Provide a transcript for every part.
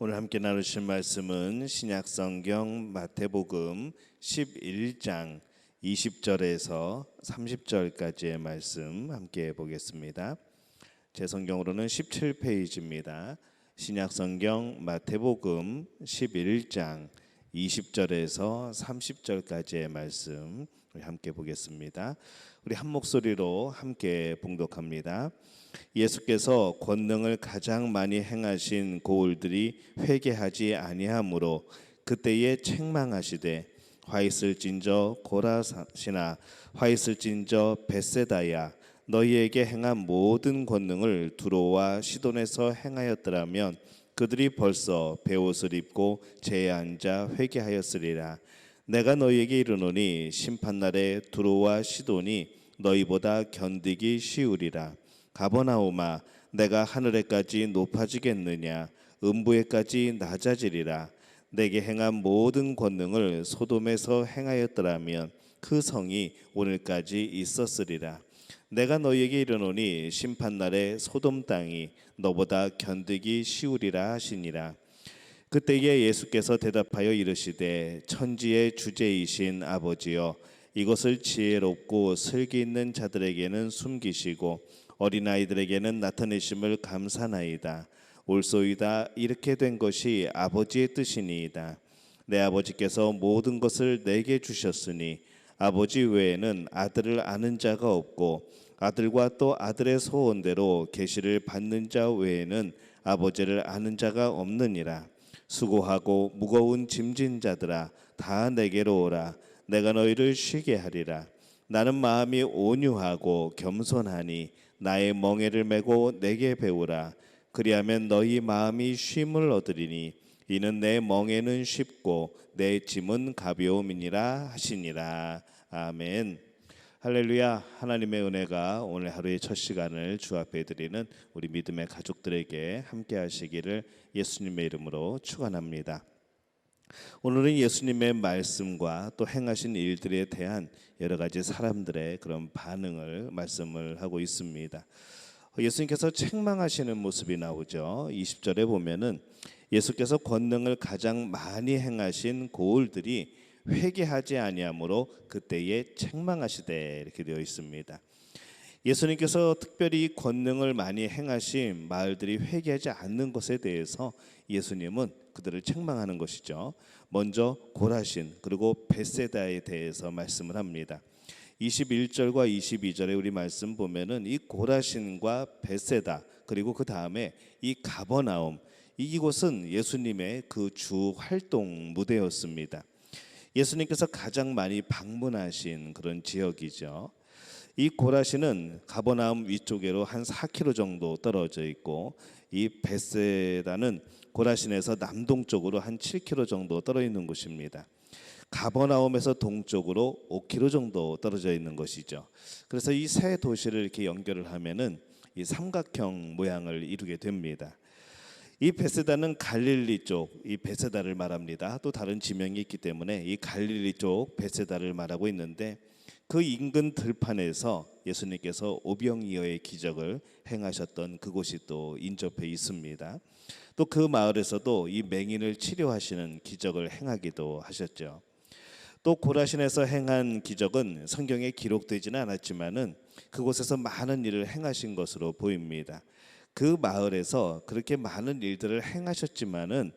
오늘 함께 나누실 말씀은 신약성경 마태복음 11장 20절에서 30절까지의 말씀 함께 보겠습니다. 제 성경으로는 17페이지입니다. 신약성경 마태복음 11장 20절에서 30절까지의 말씀 우리 함께 보겠습니다. 우리 한 목소리로 함께 봉독합니다. 예수께서 권능을 가장 많이 행하신 고을들이 회개하지 아니하므로 그때에 책망하시되 화 있을진저 고라시나 화 있을진저 벳세다야 너희에게 행한 모든 권능을 두로와 시돈에서 행하였더라면 그들이 벌써 베옷을 입고 제에 앉아 회개하였으리라. 내가 너희에게 이르노니 심판날에 두로와 시돈이 너희보다 견디기 쉬우리라. 가버나움아 내가 하늘에까지 높아지겠느냐 음부에까지 낮아지리라. 내게 행한 모든 권능을 소돔에서 행하였더라면 그 성이 오늘까지 있었으리라. 내가 너희에게 이르노니 심판날에 소돔 땅이 너보다 견디기 쉬우리라 하시니라. 그때에 예수께서 대답하여 이르시되 천지의 주제이신 아버지여 이것을 지혜롭고 슬기 있는 자들에게는 숨기시고 어린아이들에게는 나타내심을 감사나이다. 옳소이다. 이렇게 된 것이 아버지의 뜻이니이다. 내 아버지께서 모든 것을 내게 주셨으니 아버지 외에는 아들을 아는 자가 없고 아들과 또 아들의 소원대로 계시를 받는 자 외에는 아버지를 아는 자가 없느니라. 수고하고 무거운 짐진 자들아 다 내게로 오라. 내가 너희를 쉬게 하리라. 나는 마음이 온유하고 겸손하니 나의 멍에를 메고 내게 배우라. 그리하면 너희 마음이 쉼을 얻으리니 이는 내 멍에는 쉽고 내 짐은 가벼움이니라 하시니라. 아멘. 할렐루야. 하나님의 은혜가 오늘 하루의 첫 시간을 주 앞에 드리는 우리 믿음의 가족들에게 함께 하시기를 예수님의 이름으로 축원합니다. 오늘은 예수님의 말씀과 또 행하신 일들에 대한 여러 가지 사람들의 그런 반응을 말씀을 하고 있습니다. 예수님께서 책망하시는 모습이 나오죠. 20절에 보면은 예수께서 권능을 가장 많이 행하신 고을들이 회개하지 아니하므로 그때에 책망하시되 이렇게 되어 있습니다. 예수님께서 특별히 권능을 많이 행하신 마을들이 회개하지 않는 것에 대해서 예수님은 그들을 책망하는 것이죠. 먼저 고라신 그리고 벳세다에 대해서 말씀을 합니다. 21절과 22절에 우리 말씀 보면은 이 고라신과 벳세다 그리고 그 다음에 이 가버나움 이곳은 예수님의 그 주 활동 무대였습니다. 예수님께서 가장 많이 방문하신 그런 지역이죠. 이 고라신은 가버나움 위쪽으로 한 4km 정도 떨어져 있고 이 벳세다는 고라신에서 남동쪽으로 한 7km 정도 떨어져 있는 곳입니다. 가버나움에서 동쪽으로 5km 정도 떨어져 있는 것이죠. 그래서 이 세 도시를 이렇게 연결을 하면은 이 삼각형 모양을 이루게 됩니다. 이 벳세다는 갈릴리 쪽 이 벳세다를 말합니다. 또 다른 지명이 있기 때문에 이 갈릴리 쪽 벳세다를 말하고 있는데 그 인근 들판에서 예수님께서 오병이어의 기적을 행하셨던 그곳이 또 인접해 있습니다. 또 그 마을에서도 이 맹인을 치료하시는 기적을 행하기도 하셨죠. 또 고라신에서 행한 기적은 성경에 기록되지는 않았지만은 그곳에서 많은 일을 행하신 것으로 보입니다. 그 마을에서 그렇게 많은 일들을 행하셨지만은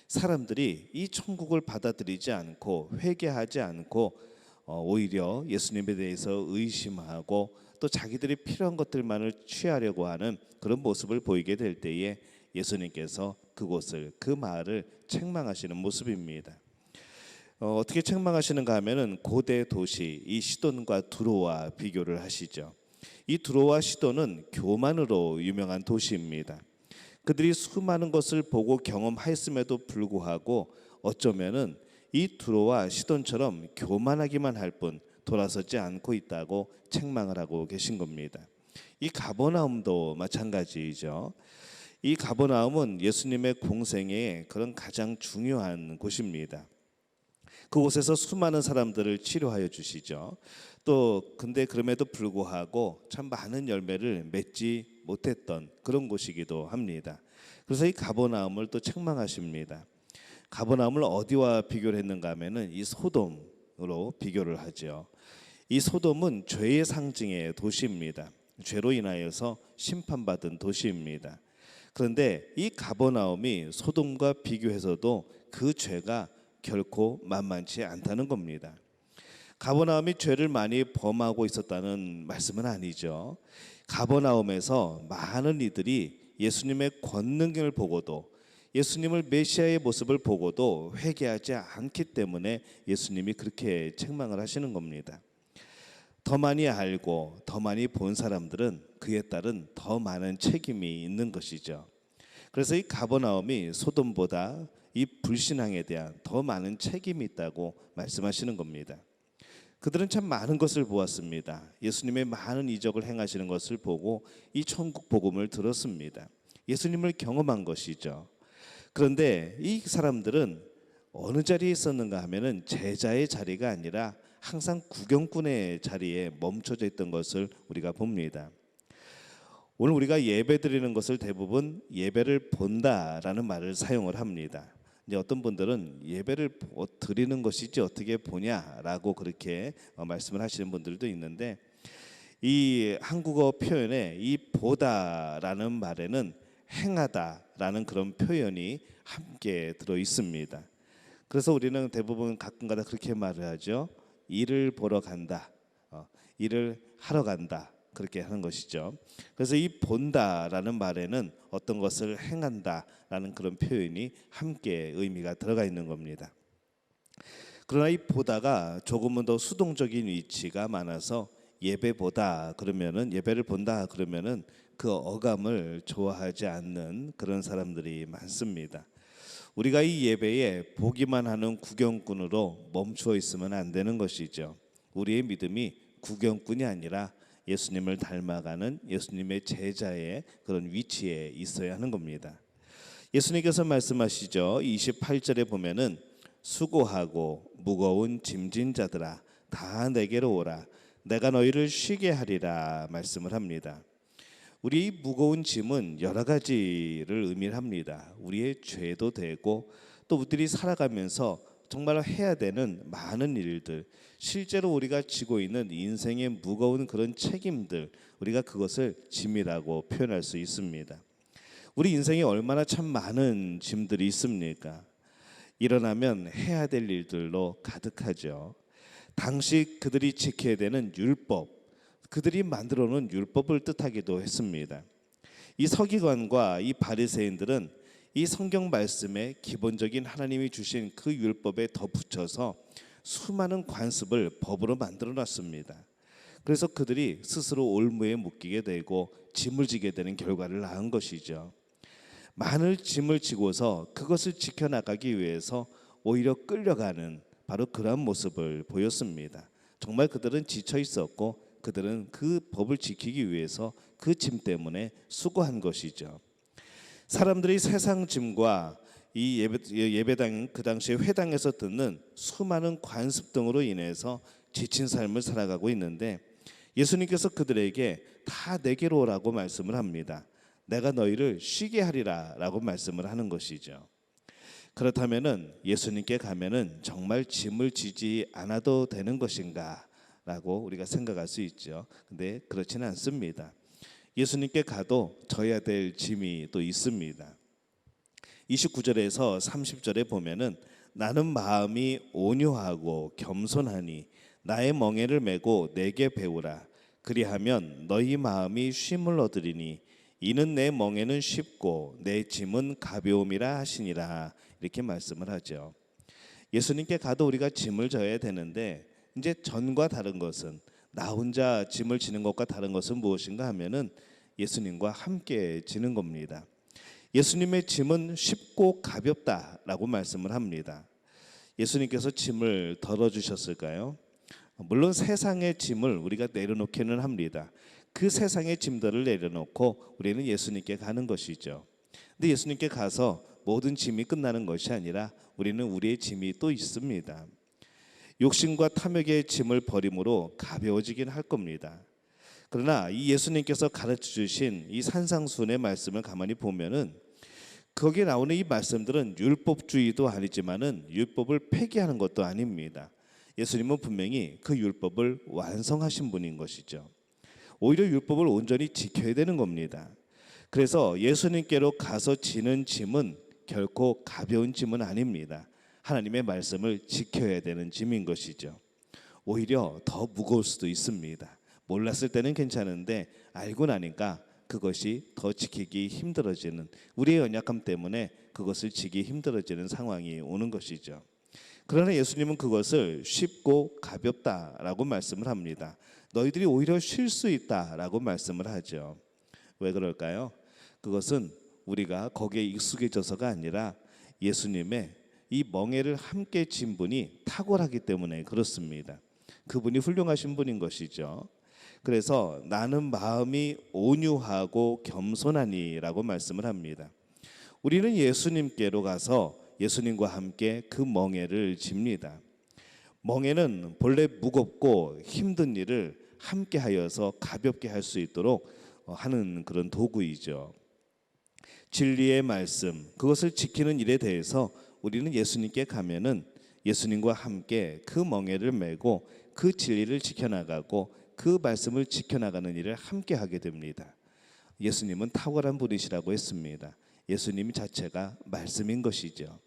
사람들이 이 천국을 받아들이지 않고 회개하지 않고 오히려 예수님에 대해서 의심하고 또 자기들이 필요한 것들만을 취하려고 하는 그런 모습을 보이게 될 때에 예수님께서 그곳을 그 마을을 책망하시는 모습입니다. 어떻게 책망하시는가 하면은 고대 도시 이 시돈과 두로와 비교를 하시죠. 이 두로와 시돈은 교만으로 유명한 도시입니다. 그들이 수많은 것을 보고 경험했음에도 불구하고 어쩌면은 이 두로와 시돈처럼 교만하기만 할 뿐 돌아서지 않고 있다고 책망을 하고 계신 겁니다. 이 가버나움도 마찬가지이죠. 이 가버나움은 예수님의 공생의 그런 가장 중요한 곳입니다. 그곳에서 수많은 사람들을 치료하여 주시죠. 또 근데 그럼에도 불구하고 참 많은 열매를 맺지 못했던 그런 곳이기도 합니다. 그래서 이 가버나움을 또 책망하십니다. 가버나움을 어디와 비교를 했는가 하면은 이 소돔으로 비교를 하죠. 이 소돔은 죄의 상징의 도시입니다. 죄로 인하여서 심판받은 도시입니다. 그런데 이 가버나움이 소돔과 비교해서도 그 죄가 결코 만만치 않다는 겁니다. 가버나움이 죄를 많이 범하고 있었다는 말씀은 아니죠. 가버나움에서 많은 이들이 예수님의 권능을 보고도, 예수님을 메시아의 모습을 보고도 회개하지 않기 때문에 예수님이 그렇게 책망을 하시는 겁니다. 더 많이 알고 더 많이 본 사람들은 그에 따른 더 많은 책임이 있는 것이죠. 그래서 이 가버나움이 소돔보다 이 불신앙에 대한 더 많은 책임이 있다고 말씀하시는 겁니다. 그들은 참 많은 것을 보았습니다. 예수님의 많은 이적을 행하시는 것을 보고 이 천국 복음을 들었습니다. 예수님을 경험한 것이죠. 그런데 이 사람들은 어느 자리에 있었는가 하면은 제자의 자리가 아니라 항상 구경꾼의 자리에 멈춰져 있던 것을 우리가 봅니다. 오늘 우리가 예배 드리는 것을 대부분 예배를 본다라는 말을 사용을 합니다. 이제 어떤 분들은 예배를 드리는 것이지 어떻게 보냐라고 그렇게 말씀을 하시는 분들도 있는데, 이 한국어 표현에 이 보다라는 말에는 행하다라는 그런 표현이 함께 들어 있습니다. 그래서 우리는 대부분 가끔가다 그렇게 말을 하죠. 일을 보러 간다, 일을 하러 간다, 그렇게 하는 것이죠. 그래서 이 본다라는 말에는 어떤 것을 행한다라는 그런 표현이 함께 의미가 들어가 있는 겁니다. 그러나 이 보다가 조금은 더 수동적인 위치가 많아서 예배보다 그러면은, 예배를 본다 그러면은 그 어감을 좋아하지 않는 그런 사람들이 많습니다. 우리가 이 예배에 보기만 하는 구경꾼으로 멈추어 있으면 안 되는 것이죠. 우리의 믿음이 구경꾼이 아니라 예수님을 닮아가는 예수님의 제자의 그런 위치에 있어야 하는 겁니다. 예수님께서 말씀하시죠. 28절에 보면은 수고하고 무거운 짐진 자들아 다 내게로 오라 내가 너희를 쉬게 하리라 말씀을 합니다. 우리 무거운 짐은 여러 가지를 의미합니다. 우리의 죄도 되고 또 우리들이 살아가면서 정말 해야 되는 많은 일들, 실제로 우리가 지고 있는 인생의 무거운 그런 책임들, 우리가 그것을 짐이라고 표현할 수 있습니다. 우리 인생에 얼마나 참 많은 짐들이 있습니까? 일어나면 해야 될 일들로 가득하죠. 당시 그들이 지켜야 되는 율법, 그들이 만들어 놓은 율법을 뜻하기도 했습니다. 이 서기관과 이 바리새인들은 이 성경 말씀에 기본적인 하나님이 주신 그 율법에 덧붙여서 수많은 관습을 법으로 만들어 놨습니다. 그래서 그들이 스스로 올무에 묶이게 되고 짐을 지게 되는 결과를 낳은 것이죠. 많은 짐을 지고서 그것을 지켜나가기 위해서 오히려 끌려가는 바로 그런 모습을 보였습니다. 정말 그들은 지쳐 있었고 그들은 그 법을 지키기 위해서 그 짐 때문에 수고한 것이죠. 사람들이 세상 짐과 이 예배당, 그 당시에 회당에서 듣는 수많은 관습 등으로 인해서 지친 삶을 살아가고 있는데, 예수님께서 그들에게 다 내게로 오라고 말씀을 합니다. 내가 너희를 쉬게 하리라 라고 말씀을 하는 것이죠. 그렇다면은 예수님께 가면은 정말 짐을 지지 않아도 되는 것인가 라고 우리가 생각할 수 있죠. 근데 그렇지는 않습니다. 예수님께 가도 져야 될 짐이 또 있습니다. 29절에서 30절에 보면은 나는 마음이 온유하고 겸손하니 나의 멍에를 메고 내게 배우라. 그리하면 너희 마음이 쉼을 얻으리니 이는 내 멍에는 쉽고 내 짐은 가벼움이라 하시니라. 이렇게 말씀을 하죠. 예수님께 가도 우리가 짐을 져야 되는데, 이제 전과 다른 것은, 나 혼자 짐을 지는 것과 다른 것은 무엇인가 하면은 예수님과 함께 지는 겁니다. 예수님의 짐은 쉽고 가볍다라고 말씀을 합니다. 예수님께서 짐을 덜어주셨을까요? 물론 세상의 짐을 우리가 내려놓기는 합니다. 그 세상의 짐들을 내려놓고 우리는 예수님께 가는 것이죠. 근데 예수님께 가서 모든 짐이 끝나는 것이 아니라 우리는 우리의 짐이 또 있습니다. 욕심과 탐욕의 짐을 버림으로 가벼워지긴 할 겁니다. 그러나 이 예수님께서 가르쳐 주신 이 산상수훈의 말씀을 가만히 보면은 거기에 나오는 이 말씀들은 율법주의도 아니지만은 율법을 폐기하는 것도 아닙니다. 예수님은 분명히 그 율법을 완성하신 분인 것이죠. 오히려 율법을 온전히 지켜야 되는 겁니다. 그래서 예수님께로 가서 지는 짐은 결코 가벼운 짐은 아닙니다. 하나님의 말씀을 지켜야 되는 짐인 것이죠. 오히려 더 무거울 수도 있습니다. 몰랐을 때는 괜찮은데 알고 나니까 그것이 더 지키기 힘들어지는, 우리의 연약함 때문에 그것을 지기 힘들어지는 상황이 오는 것이죠. 그러나 예수님은 그것을 쉽고 가볍다라고 말씀을 합니다. 너희들이 오히려 쉴 수 있다라고 말씀을 하죠. 왜 그럴까요? 그것은 우리가 거기에 익숙해져서가 아니라 예수님의 이 멍에를 함께 진 분이 탁월하기 때문에 그렇습니다. 그분이 훌륭하신 분인 것이죠. 그래서 나는 마음이 온유하고 겸손하니라고 말씀을 합니다. 우리는 예수님께로 가서 예수님과 함께 그 멍에를 집니다. 멍에는 본래 무겁고 힘든 일을 함께 하여서 가볍게 할 수 있도록 하는 그런 도구이죠. 진리의 말씀, 그것을 지키는 일에 대해서 우리는 예수님께 가면은 예수님과 함께 그 멍에를 메고 그 진리를 지켜나가고 그 말씀을 지켜나가는 일을 함께 하게 됩니다. 예수님은 탁월한 분이시라고 했습니다. 예수님 자체가 말씀인 것이죠.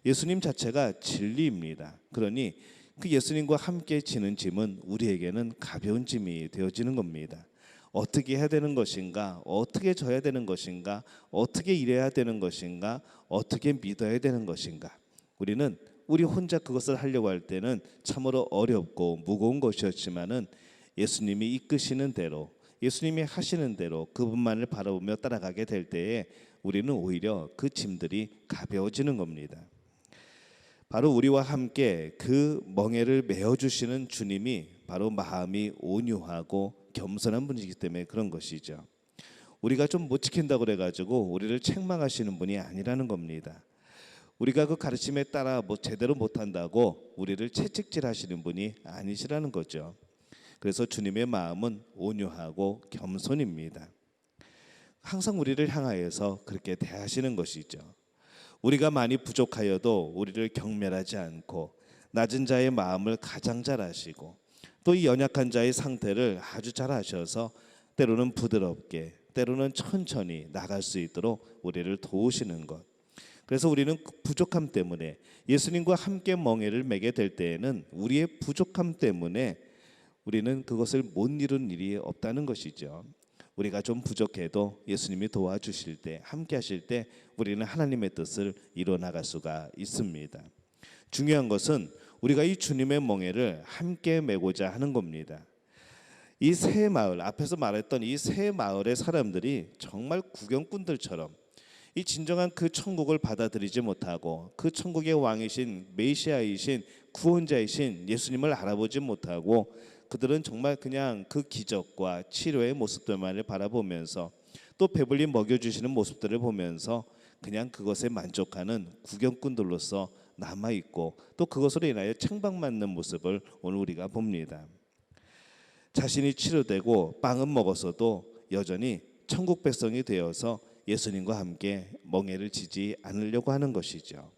예수님 자체가 진리입니다. 그러니 그 예수님과 함께 지는 짐은 우리에게는 가벼운 짐이 되어지는 겁니다. 어떻게 해야 되는 것인가, 어떻게 져야 되는 것인가, 어떻게 일해야 되는 것인가, 어떻게 믿어야 되는 것인가. 우리는 우리 혼자 그것을 하려고 할 때는 참으로 어렵고 무거운 것이었지만은 예수님이 이끄시는 대로, 예수님이 하시는 대로 그분만을 바라보며 따라가게 될 때에 우리는 오히려 그 짐들이 가벼워지는 겁니다. 바로 우리와 함께 그 멍에를 메어주시는 주님이 바로 마음이 온유하고 겸손한 분이기 때문에 그런 것이죠. 우리가 좀 못 지킨다고 그래가지고 우리를 책망하시는 분이 아니라는 겁니다. 우리가 그 가르침에 따라 제대로 못한다고 우리를 채찍질하시는 분이 아니시라는 거죠. 그래서 주님의 마음은 온유하고 겸손입니다. 항상 우리를 향하여서 그렇게 대하시는 것이죠. 우리가 많이 부족하여도 우리를 경멸하지 않고 낮은 자의 마음을 가장 잘 아시고 또 이 연약한 자의 상태를 아주 잘 아셔서 때로는 부드럽게 때로는 천천히 나갈 수 있도록 우리를 도우시는 것. 그래서 우리는 그 부족함 때문에 예수님과 함께 멍에를 매게 될 때에는 우리의 부족함 때문에 우리는 그것을 못 이룬 일이 없다는 것이죠. 우리가 좀 부족해도 예수님이 도와주실 때, 함께 하실 때 우리는 하나님의 뜻을 이뤄나갈 수가 있습니다. 중요한 것은 우리가 이 주님의 멍에를 함께 메고자 하는 겁니다. 이 새 마을, 앞에서 말했던 이 새 마을의 사람들이 정말 구경꾼들처럼 이 진정한 그 천국을 받아들이지 못하고 그 천국의 왕이신 메시아이신 구원자이신 예수님을 알아보지 못하고 그들은 정말 그냥 그 기적과 치료의 모습들만을 바라보면서 또 배불리 먹여주시는 모습들을 보면서 그냥 그것에 만족하는 구경꾼들로서 남아있고 또 그것으로 인하여 책망받는 모습을 오늘 우리가 봅니다. 자신이 치료되고 빵은 먹었어도 여전히 천국 백성이 되어서 예수님과 함께 멍에를 지지 않으려고 하는 것이죠.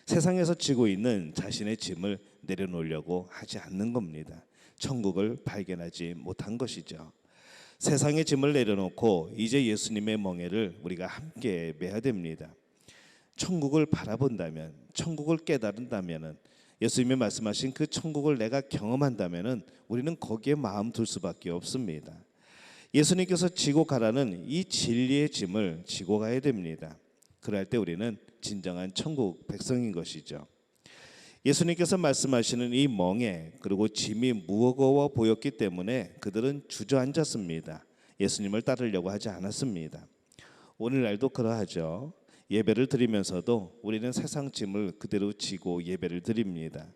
세상에서 지고 있는 자신의 짐을 내려놓으려고 하지 않는 겁니다. 천국을 발견하지 못한 것이죠. 세상의 짐을 내려놓고 이제 예수님의 멍에를 우리가 함께 매야 됩니다. 천국을 바라본다면, 천국을 깨달은다면, 예수님이 말씀하신 그 천국을 내가 경험한다면 우리는 거기에 마음 둘 수밖에 없습니다. 예수님께서 지고 가라는 이 진리의 짐을 지고 가야 됩니다. 그럴 때 우리는 진정한 천국 백성인 것이죠. 예수님께서 말씀하시는 이 멍에 그리고 짐이 무거워 보였기 때문에 그들은 주저앉았습니다. 예수님을 따르려고 하지 않았습니다. 오늘날도 그러하죠. 예배를 드리면서도 우리는 세상 짐을 그대로 지고 예배를 드립니다.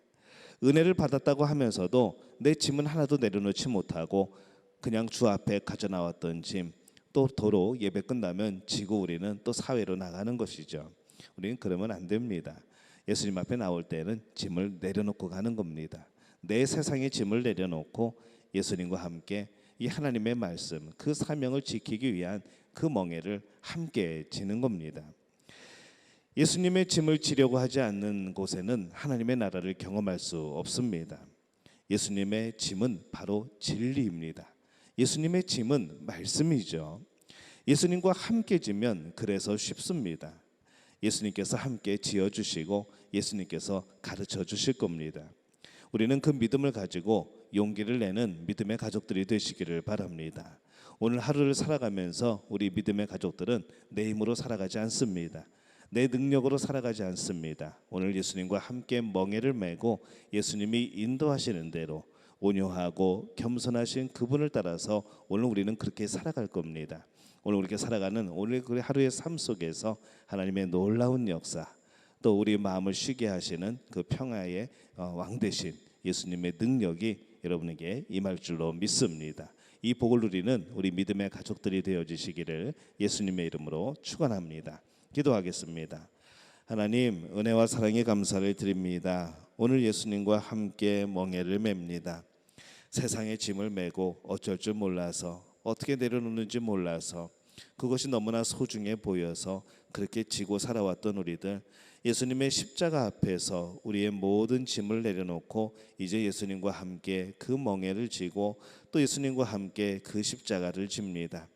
은혜를 받았다고 하면서도 내 짐은 하나도 내려놓지 못하고 그냥 주 앞에 가져나왔던 짐 또 도로 예배 끝나면 지고 우리는 또 사회로 나가는 것이죠. 우리는 그러면 안 됩니다. 예수님 앞에 나올 때는 짐을 내려놓고 가는 겁니다. 내 세상의 짐을 내려놓고 예수님과 함께 이 하나님의 말씀, 그 사명을 지키기 위한 그 멍에를 함께 지는 겁니다. 예수님의 짐을 지려고 하지 않는 곳에는 하나님의 나라를 경험할 수 없습니다. 예수님의 짐은 바로 진리입니다. 예수님의 짐은 말씀이죠. 예수님과 함께 지면 그래서 쉽습니다. 예수님께서 함께 지어주시고 예수님께서 가르쳐 주실 겁니다. 우리는 그 믿음을 가지고 용기를 내는 믿음의 가족들이 되시기를 바랍니다. 오늘 하루를 살아가면서 우리 믿음의 가족들은 내 힘으로 살아가지 않습니다. 내 능력으로 살아가지 않습니다. 오늘 예수님과 함께 멍에를 메고 예수님이 인도하시는 대로 온유하고 겸손하신 그분을 따라서 오늘 우리는 그렇게 살아갈 겁니다. 오늘 우리가 살아가는 오늘 그 하루의 삶 속에서 하나님의 놀라운 역사, 또 우리 마음을 쉬게 하시는 그 평화의 왕 되신 예수님의 능력이 여러분에게 임할 줄로 믿습니다. 이 복을 누리는 우리 믿음의 가족들이 되어주시기를 예수님의 이름으로 축원합니다. 기도하겠습니다. 하나님, 은혜와 사랑에 감사를 드립니다. 오늘 예수님과 함께 멍에를 맵니다. 세상의 짐을 메고 어쩔 줄 몰라서, 어떻게 내려놓는지 몰라서, 그것이 너무나 소중해 보여서 그렇게 지고 살아왔던 우리들, 예수님의 십자가 앞에서 우리의 모든 짐을 내려놓고 이제 예수님과 함께 그 멍에를 지고 또 예수님과 함께 그 십자가를 집니다.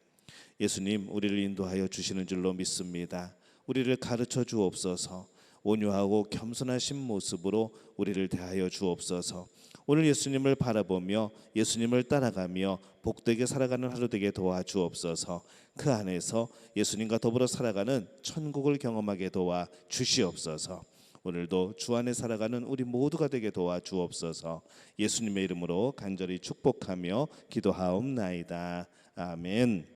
예수님, 우리를 인도하여 주시는 줄로 믿습니다. 우리를 가르쳐 주옵소서. 온유하고 겸손하신 모습으로 우리를 대하여 주옵소서. 오늘 예수님을 바라보며 예수님을 따라가며 복되게 살아가는 하루 되게 도와주옵소서. 그 안에서 예수님과 더불어 살아가는 천국을 경험하게 도와 주시옵소서. 오늘도 주 안에 살아가는 우리 모두가 되게 도와주옵소서. 예수님의 이름으로 간절히 축복하며 기도하옵나이다. 아멘.